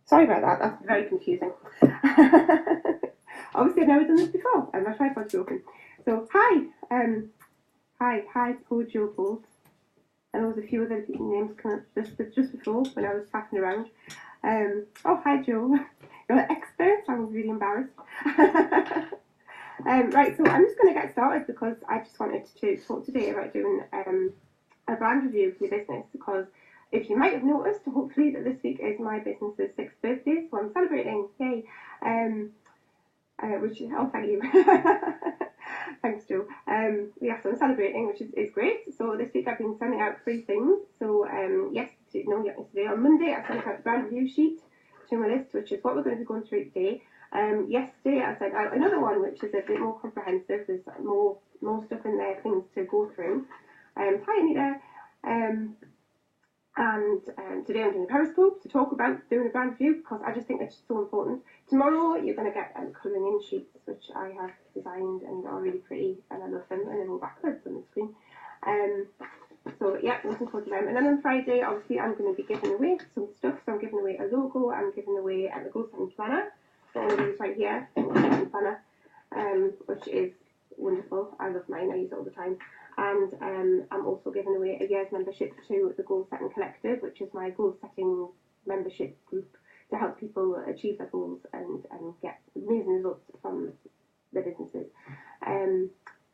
Sorry about that, that's very confusing. Obviously I've never done this before, and my tripod's broken. So, hi, poor Joe Bolt. And there was a few other names coming up just before when I was faffing around. Oh, hi Joe. You're an expert, I was really embarrassed. Right, so I'm just going to get started because I just wanted to talk today about doing a brand review for your business, because if you might have noticed, hopefully, that this week is my business's 6th birthday, so I'm celebrating, yay. Which is, oh, thank you. Thanks, Joe. Yeah, so I'm celebrating, which is great. So this week I've been sending out 3 things. So yesterday on Monday I sent out the brand review sheet to my list, which is what we're going to be going through today. Yesterday I sent out another one, which is a bit more comprehensive. There's more stuff in there, things to go through. Hi Anita. And today I'm doing a periscope to talk about doing a brand review, because I just think it's so important. Tomorrow you're going to get colouring in sheets, which I have designed and are really pretty, and I love them, and they're all backwards on the screen. So yeah, looking forward to them. And then on Friday, obviously, I'm going to be giving away some stuff. So I'm giving away a logo, I'm giving away the goal setting planner. So I'm going to use right here, the goal setting planner, which is wonderful. I love mine, I use it all the time. And I'm also giving away a year's membership to the Goal Setting Collective, which is my goal setting membership group to help people achieve their goals and get amazing results from their businesses.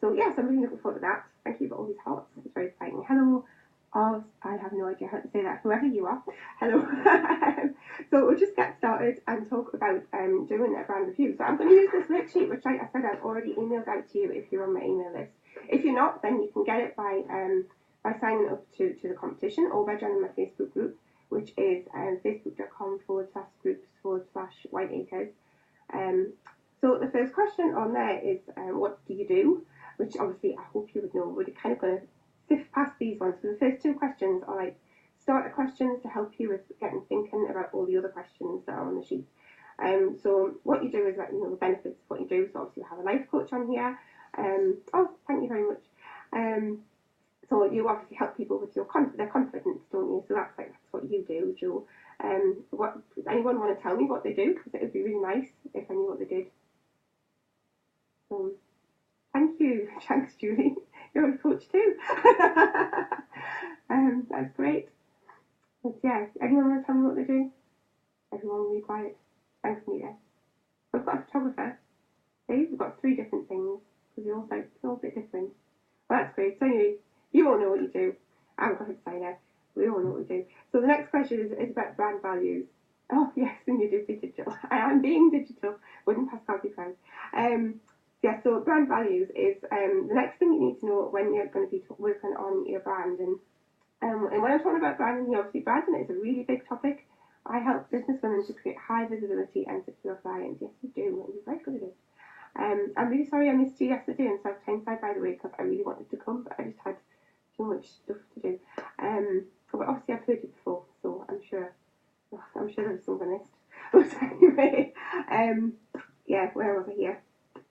So yes, I'm really looking forward to that. Thank you for all these hearts. It's very exciting. Hello, Oz. I have no idea how to say that. Whoever you are, hello. So we'll just get started and talk about doing a brand review. So I'm going to use this worksheet, which I said I've already emailed out to you if you're on my email list. If you're not, then you can get it by signing up to the competition or by joining my Facebook group, which is facebook.com/groups/whiteacres. So the first question on there is, what do you do? Which obviously I hope you would know. We're kind of going to sift past these ones. So the first 2 questions are like starter questions to help you with getting thinking about all the other questions that are on the sheet. So what you do is that, the benefits of what you do. So obviously you have a life coach on here. Oh, thank you very much. So you obviously help people with their confidence, don't you? So that's what you do, Joe. Does anyone want to tell me what they do? Because it would be really nice if I knew what they did. Thank you. Thanks, Julie. You're a coach too. That's great. But yeah, anyone want to tell me what they do? Everyone really quiet. Thanks, Nita. We've got a photographer. See, we've got 3 different things, because they're all a bit different. Well, that's great. So anyway, you all know what you do. I'm a graphic designer. We all know what we do. So the next question is about brand values. Oh yes, and you do be digital. I am being digital. Wouldn't Pascal be proud? Yeah, so brand values is the next thing you need to know when you're going to be working on your brand. And when I'm talking about branding, obviously branding is a really big topic. I help business women to create high visibility and secure clients. Yes, you do, and you're very good at it. I'm really sorry I missed you yesterday in South Tyneside, by the way, because I really wanted to come, but I just had too much stuff to do. But obviously I've heard you before, so I'm sure there was some I missed. But anyway, yeah, where was I here?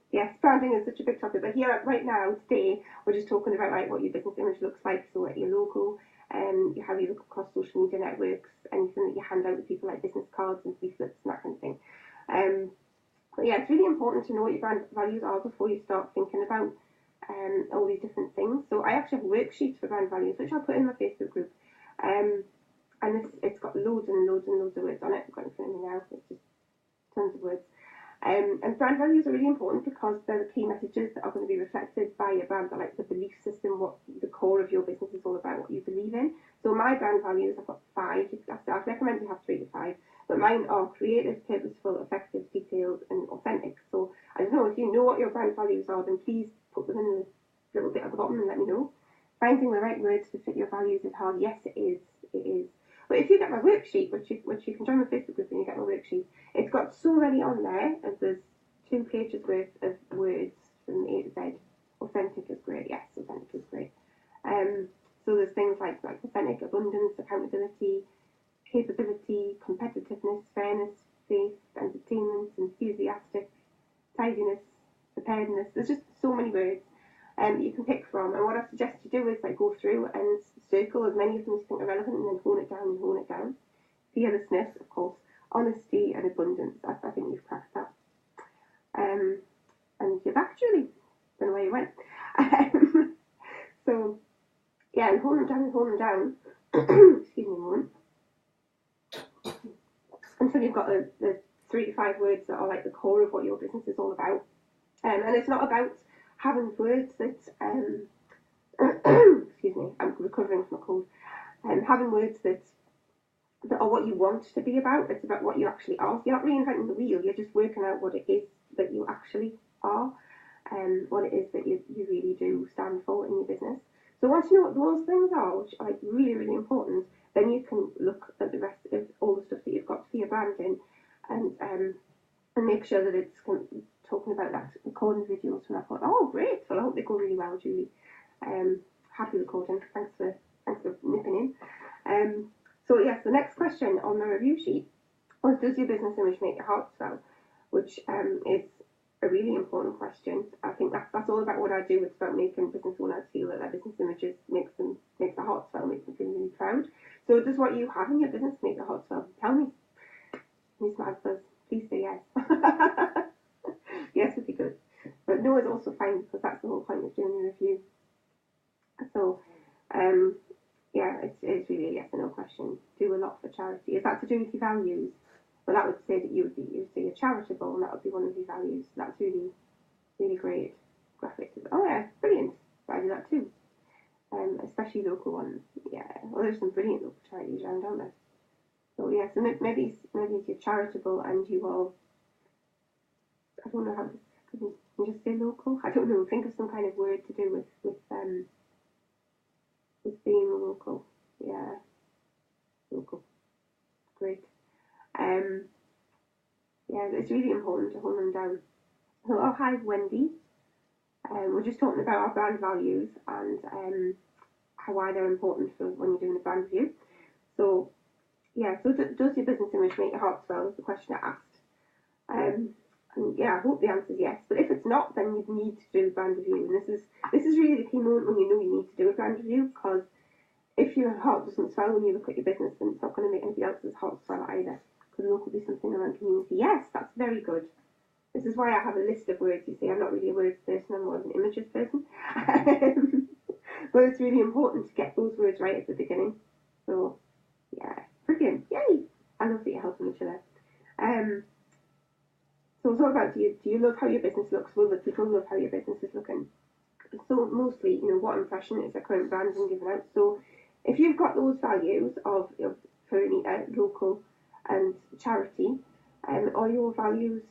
Yes, branding is such a big topic, but here right now, today, we're just talking about what your business image looks like, so what your logo, how you look across social media networks, anything that you hand out to people like business cards and leaflets and that kind of thing. But yeah, it's really important to know what your brand values are before you start thinking about all these different things. So I actually have worksheets for brand values, which I'll put in my Facebook group. And it's got loads and loads and loads of words on it. I've got it in front of me now. It's just tons of words. And brand values are really important because they're the key messages that are going to be reflected by your brand. They're like the belief system, what the core of your business is all about, what you believe in. So my brand values, I've got 5. I'd recommend you have 3 to 5. But mine are creative, purposeful, effective, detailed, and authentic. So I don't know, if you know what your brand values are, then please put them in the little bit at the bottom and let me know. Finding the right words to fit your values is hard. Yes, it is. It is. But if you get my worksheet, which you can join my Facebook group and you get my worksheet, it's got so many on there, and there's 2 pages worth of words from A to Z. Authentic is great. Yes, authentic is great. So there's things like authentic, abundance, accountability, capability, competitiveness, fairness, faith, entertainment, enthusiastic, tidiness, preparedness. There's just so many words you can pick from. And what I suggest you do is go through and circle as many of them as you think are relevant, and then hone it down and hone it down. Fearlessness, of course, honesty and abundance. I think you've cracked that. And you've actually, don't know where you went. So, yeah, and hold them down. Excuse me a moment. Until you've got the 3 to 5 words that are like the core of what your business is all about. And it's not about having words that, excuse me, I'm recovering from a cold. Having words that are what you want to be about. It's about what you actually are. So you're not reinventing the wheel. You're just working out what it is that you actually are, and what it is that you really do stand for in your business. So once you know what those things are, which are like really, really important, then you can look at the rest of all the stuff that you've got for your branding, and make sure that it's talking about that recording videos. And I thought, oh great, well I hope they go really well, Julie. Happy recording. Thanks for nipping in. So yes, the next question on the review sheet was, does your business image make your heart swell? Which is a really important question. I think that's all about what I do. It's about making business owners feel that their business images makes their heart swell, makes them feel really proud. So does what you have in your business make your heart swell? Tell me. Miss answers. Please say yes. Yes would be good. But no is also fine, because that's the whole point of doing the review. So yeah, it's really a yes or no question. Do a lot for charity. Is that to do with your values? Well, that would say that you would say you're charitable, and that would be one of your values. That's really, really great. Graphic. Oh yeah, brilliant. I do that too. Especially local ones. Yeah. Well, there's some brilliant local charities around, aren't there? So yeah, so maybe you're charitable and you are, I don't know how to, can you just say local? I don't know. Think of some kind of word to do with being local. Yeah. Local. Great. Yeah, it's really important to hold them down. So, oh, hi, Wendy. We're just talking about our brand values and why they're important for when you're doing a brand review. So, yeah, so does your business image make your heart swell? Is the question I asked. And yeah, I hope the answer is yes. But if it's not, then you need to do a brand review. And this is really the key moment when you know you need to do a brand review, because if your heart doesn't swell when you look at your business, then it's not going to make anybody else's heart swell either. Because there could be something around community. Yes, that's very good. This is why I have a list of words. You see, I'm not really a words person, I'm more of an images person. But it's really important to get those words right at the beginning. So, yeah, brilliant. Yay! I love that you're helping each other. So it's all about, do you love how your business looks? Will the people love how your business is looking? So mostly, what impression is the current branding giving out? So if you've got those values of Anita, local and charity, are your values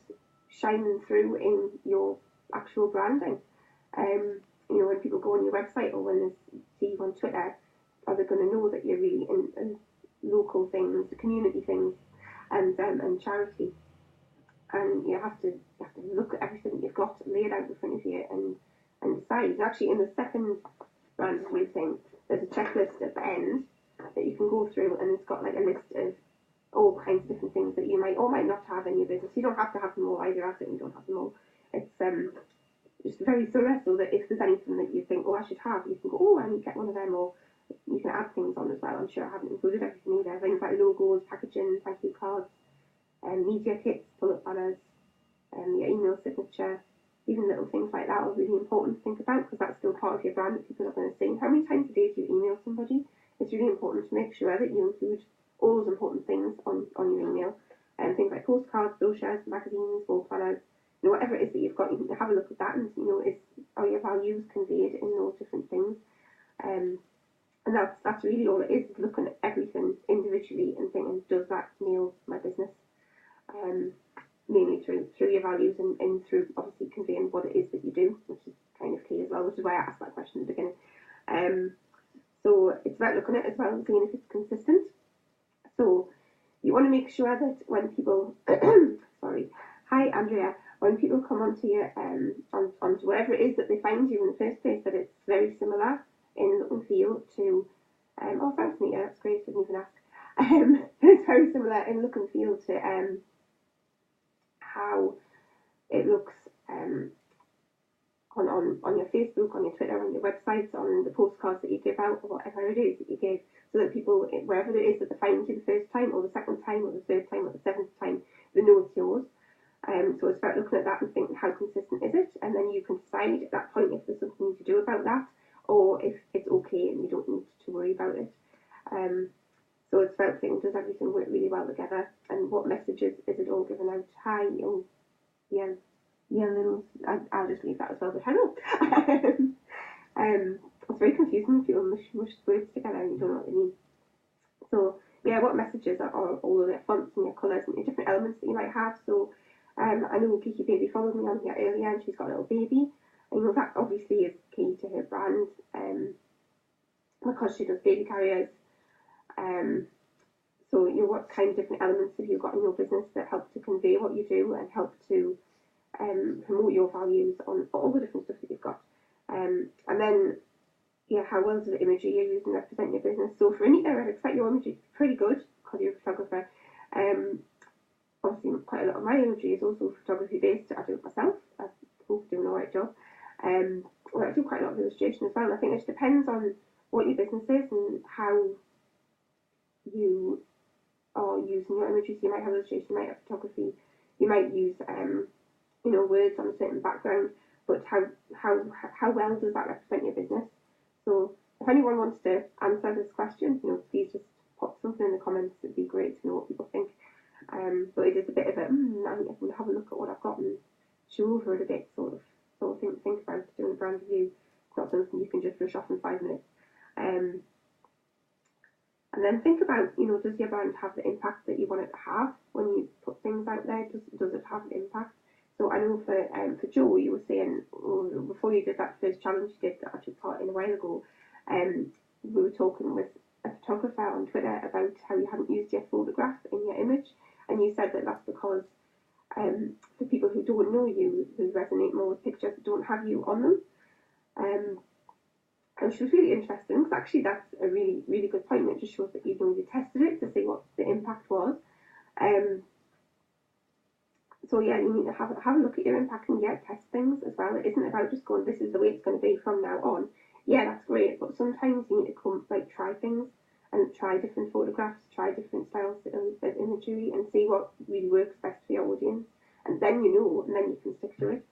shining through in your actual branding? When people go on your website or when they see you on Twitter, are they going to know that you're really in local things, community things, and charity? And you have to look at everything that you've got laid out in front of you and decide. Actually, in the second brand review thing, there's a checklist at the end that you can go through, and it's got like a list of all kinds of different things that you might or might not have in your business. You don't have to have them all either. I certainly don't have them all. It's just very thorough, so that if there's anything that you think, oh, I should have, you can go, oh, I need to get one of them, or you can add things on as well. I'm sure I haven't included everything either. Things like logos, packaging, thank you cards, media kits, pull-up banners, your email signature, even little things like that are really important to think about, because that's still part of your brand that people are going to see. How many times a day do you email somebody? It's really important to make sure that you include all those important things on your email. Things like postcards, brochures, magazines, wall planners, whatever it is that you've got, you can have a look at that and are your values conveyed in those different things. And that's really all it is looking at everything individually and thinking, does that nail my business? Mainly through your values and through obviously conveying what it is that you do, which is kind of key as well, which is why I asked that question at the beginning. So it's about looking at it as well and seeing if it's consistent. So you want to make sure that when people, sorry, hi Andrea, when people come onto your onto wherever it is that they find you in the first place, that it's very similar in look and feel to, oh thanks Nita, that's great, I didn't even ask. It's very similar in look and feel to how it looks on your Facebook, on your Twitter, on your websites, on the postcards that you give out, or whatever it is that you give, so that people, wherever it is that they find you the first time, or the second time, or the third time, or the seventh time, they know it's yours. So it's about looking at that and thinking, how consistent is it? And then you can decide at that point if there's something to do about that, or if it's okay and you don't need to worry about it. So it's about thinking, does everything work really well together? And what messages is it all given out? Hi, oh, yeah, little. I'll just leave that as well, but hello. It's very confusing if you mush words together and you don't know what they mean. So yeah, what messages are all of your fonts and your colours and your different elements that you might have. So I know Kiki Baby followed me on here earlier and she's got a little baby. And that obviously is key to her brand because she does baby carriers. So what kind of different elements have you got in your business that help to convey what you do and help to promote your values on all the different stuff that you've got. And then, how well does the imagery you're using represent your business? So for Anita, I'd expect your imagery to be pretty good because you're a photographer. Obviously, quite a lot of my imagery is also photography based. I do it myself. I hope I'm doing an alright job. I do quite a lot of illustration as well. I think it just depends on what your business is and how you are using your imagery. So you might have illustration, you might have photography, you might use words on a certain background, but how well does that represent your business? So if anyone wants to answer this question, please just pop something in the comments. It'd be great to know what people think. But it is a bit of a I'm going to have a look at what I've got and chew over it a bit, sort of think about doing a brand review. It's not something you can just rush off in 5 minutes. And then think about, does your brand have the impact that you want it to have when you put things out there? Does it have an impact? So I know for Joe, you were saying, before you did that first challenge you did that I took part in a while ago, we were talking with a photographer on Twitter about how you hadn't used your photograph in your image, and you said that that's because for people who don't know you, who resonate more with pictures that don't have you on them. Which was really interesting, because actually that's a really, really good point. It just shows that you tested it to see what the impact was. So yeah, you need to have a look at your impact and test things as well. It isn't about just going, this is the way it's going to be from now on. Yeah, that's great, but sometimes you need to try things and try different photographs, try different styles of imagery and see what really works best for your audience. And then and then you can stick to it.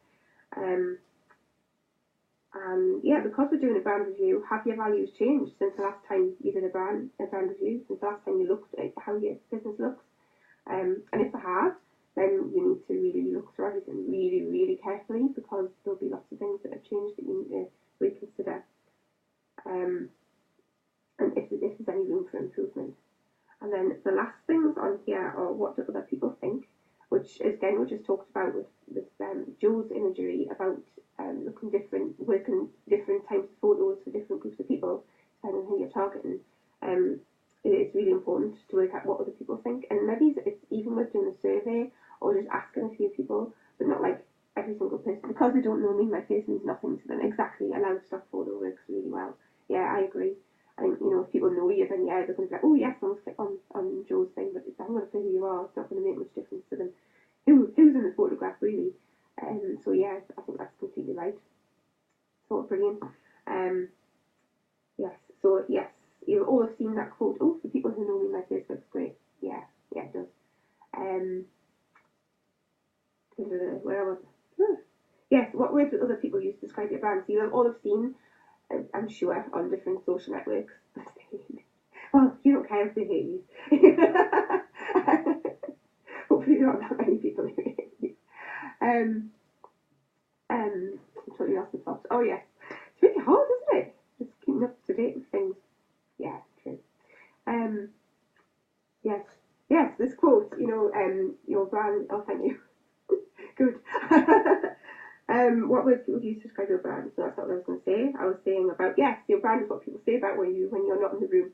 Because we're doing a brand review, have your values changed since the last time you did a brand review, since the last time you looked at how your business looks? And if they have, then you need to really look through everything really, really carefully, because there'll be lots of things that have changed that you need to reconsider. And if there's any room for improvement. And then the last things on here are what do other people think, which again we just talked about with Joe's imagery about looking different, working different types of photos for different groups of people, depending on who you're targeting. It's really important to work out what other people think, and maybe it's even worth doing a survey or just asking a few people, but not like every single person, because they don't know me. My face means nothing to them. Exactly, a loud stock photo works really well. Yeah, I agree. I think, if people know you, then they're going to be like, oh yes, I'm going to click on Joe's thing, but if I'm going to say who you are, it's not going to make much difference to them. Who's in the photograph, really? So yeah, I think that's completely right. Sort of brilliant. Yes, you all have seen that quote. Oh, for people who know me, my face looks great. Yeah, it does. Where was it? Yes, what words would other people use to describe your brand? So you all have seen, I'm sure, on different social networks. Well, you don't care if they hate you. Hopefully there aren't that many people who hate you. I'm totally lost the thoughts. Oh yes, it's really hard, isn't it? Just keeping up to date with things. Yeah, true. Yes, this quote, your brand, oh thank you. Good. What words people use to describe your brand? So that's what I was going to say. I was saying about, yes, your brand is what people say about when you're not in the room.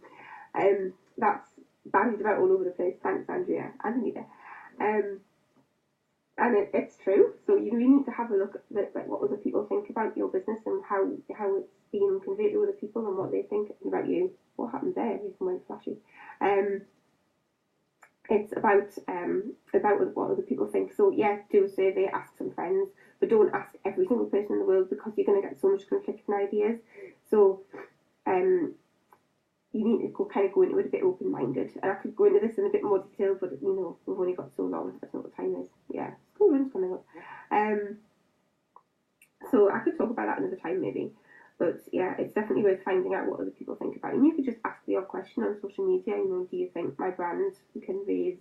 That's bandied about all over the place. Thanks, Andrea and Anita. And it's true. So you need to have a look at what other people think about your business and how it's being conveyed to other people and what they think about you. What happened there? You went flashy. It's about what other people think. So yeah, do a survey, ask some friends, but don't ask every single person in the world, because you're going to get so much conflicting ideas. So you need to kind of go into it a bit open-minded. And I could go into this in a bit more detail, but you know, we've only got so long. That's not what time is. Yeah, school run's coming up. So I could talk about that another time maybe. But yeah, it's definitely worth finding out what other people think about it. And you could just ask the odd question on social media. You know, do you think my brand conveys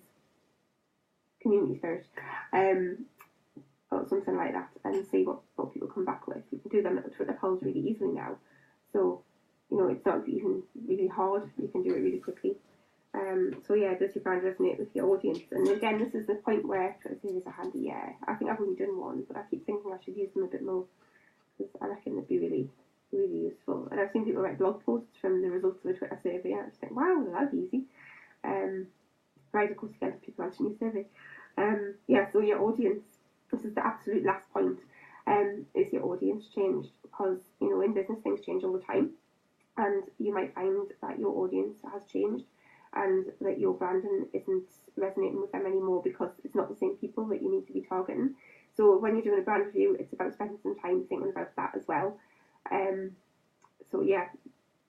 community spirit? Or something like that, and see what people come back with. You can do them at Twitter polls really easily now. So, you know, it's not even really hard. You can do it really quickly. So yeah, does your brand resonate with your audience? And again, this is the point where Twitter series are handy. Yeah, I think I've only done one, but I keep thinking I should use them a bit more, because I reckon they'd be really, really useful. And I've seen people write blog posts from the results of a Twitter survey, and I just think, wow, well, that'd be easy. Right, of course, again, people answering your survey. Yeah, so your audience. This is the absolute last point. Is your audience changed? Because, you know, in business things change all the time, and you might find that your audience has changed and that your branding isn't resonating with them anymore because it's not the same people that you need to be targeting. So when you're doing a brand review, it's about spending some time thinking about that as well. So yeah,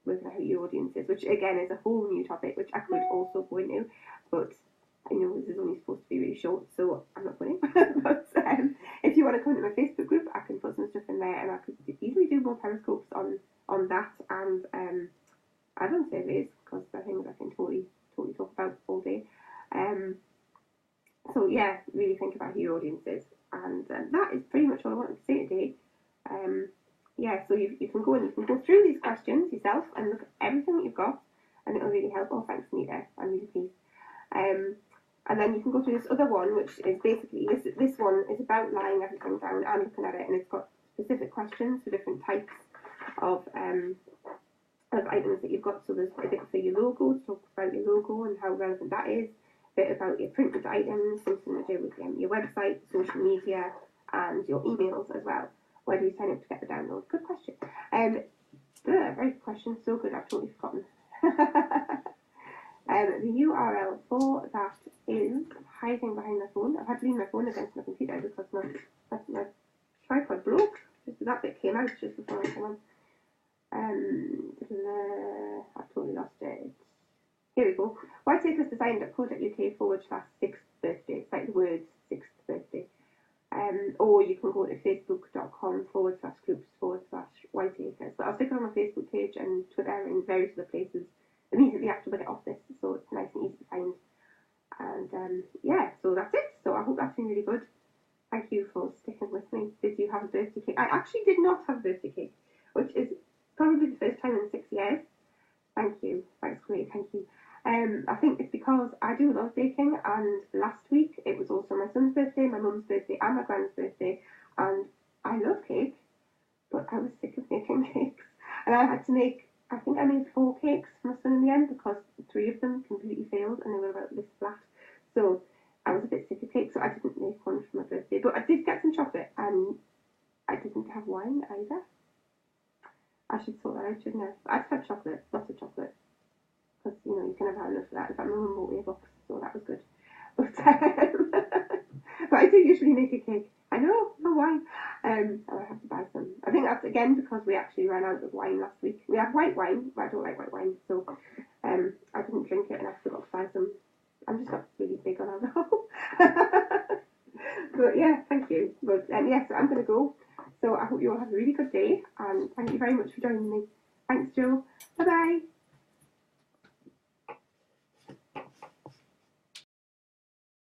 working out who your audience is, which again is a whole new topic, which I could also go into, but I know this is only supposed to be really short, so I'm not going to. But if you want to come to my Facebook group, I can put some stuff in there, and I could easily do more periscopes on that, and add-on surveys, because they're things I can totally talk about all day. So yeah, really think about who your audience is, and that is pretty much all I wanted to say today. Yeah, so you can go and you can go through these questions yourself and look at everything that you've got, and it'll really help. Oh, thanks, Nita. I'm really pleased. And then you can go through this other one, which is basically, this one is about lying everything down and looking at it, and it's got specific questions for different types of items that you've got. So there's a bit for your logo, to talk about your logo and how relevant that is, a bit about your printed items, something to do with your website, social media, and your emails as well. Where do you sign up to get the download? Good question. Very good question, so good, I've totally forgotten. The URL for that is hiding behind my phone. I've had to lean my phone against my computer because my tripod broke. Just that bit came out just before I came on. I've totally lost it. Here we go. whiteacresdesign.co.uk/6th birthday. It's like the words 6th birthday. Or you can go to facebook.com/groups/whiteacres. But I'll stick it on my Facebook page and Twitter and various other places immediately after we get off this, so it's nice and easy to find. And yeah, so that's it. So I hope that's been really good. Thank you for sticking with me. Did you have a birthday cake? I actually did not have a birthday cake, which is probably the first time in 6 years. Thank you. That's great. Thank you. I think it's because I do a lot of baking, and last week it was also my son's birthday, my mum's birthday, and my grand's birthday, and I love cake, but I was sick of making cakes, and I had to make, I think I made 4 cakes for my son in the end, because 3 of them completely failed, and they were about this flat, so I was a bit sick of cake, so I didn't make one for my birthday, but I did get some chocolate, and I didn't have wine either. I should sort that out, shouldn't I? I've had chocolate, lots of chocolate, because, you know, you can never have enough of that. In fact, my mum bought me a box, so that was good. But I do usually make a cake. I know, no wine. And I have to buy some. I think that's, again, because we actually ran out of wine last week. We had white wine, but I don't like white wine, so I didn't drink it, and I forgot to buy some. I'm just not really big on alcohol. But yeah, thank you. But yeah, so I'm going to go. So I hope you all have a really good day, and thank you very much for joining me. Thanks, Jo. Bye-bye.